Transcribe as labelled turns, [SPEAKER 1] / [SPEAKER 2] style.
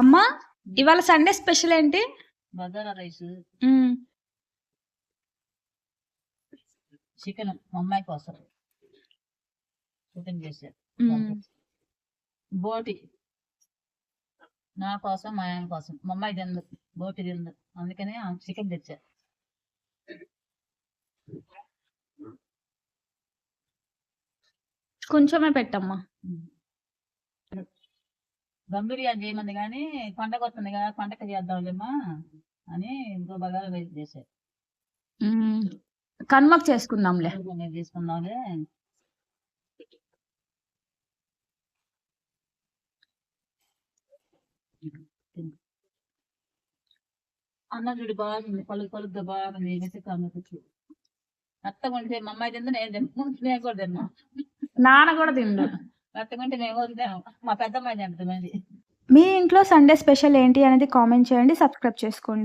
[SPEAKER 1] అమ్మా ఇవాళ Sunday special ఏంటి?
[SPEAKER 2] బగారా రైస్,
[SPEAKER 1] మ్మ్.
[SPEAKER 2] చికెన్ మా అమ్మాయి కోసం చికెన్ చేశారు.
[SPEAKER 1] మ్మ్.
[SPEAKER 2] బోటి నా కోసం మా ఆయన కోసం. మా అమ్మాయి తిందు, బోటి తిందు, అందుకని చికెన్ తెచ్చారు.
[SPEAKER 1] కొంచెమే పెట్టమ్మా.
[SPEAKER 2] దమ్ బిర్యానీ చేయమంది కానీ పండగ వస్తుంది కదా, పండగ చేద్దాంలేమ్మా అని ఇంకో బగారా రైస్ చేశారు.
[SPEAKER 1] మ్మ్. కనుమకు చేసుకుందాంలే.
[SPEAKER 2] నేను తీసుకుందాంలే. అన్నం చూడు బాగుంది, పలుకుగా బాగుంది. మెత్తగా మెత్తగా ఉంటే మా అమ్మాయి తింది, నేను తిన్నాను, నేను కూడా తిన్నా.
[SPEAKER 1] నాన్న కూడా తిండు.
[SPEAKER 2] మెత్తగా ఉంటే మేము కూడా తిన్నాము. మా పెద్దమ్మాయి తింటుంది.
[SPEAKER 1] మీ ఇంట్లో సండే స్పెషల్ ఏంటి అనేది కామెంట్ చేయండి, సబ్స్క్రైబ్ చేసుకోండి.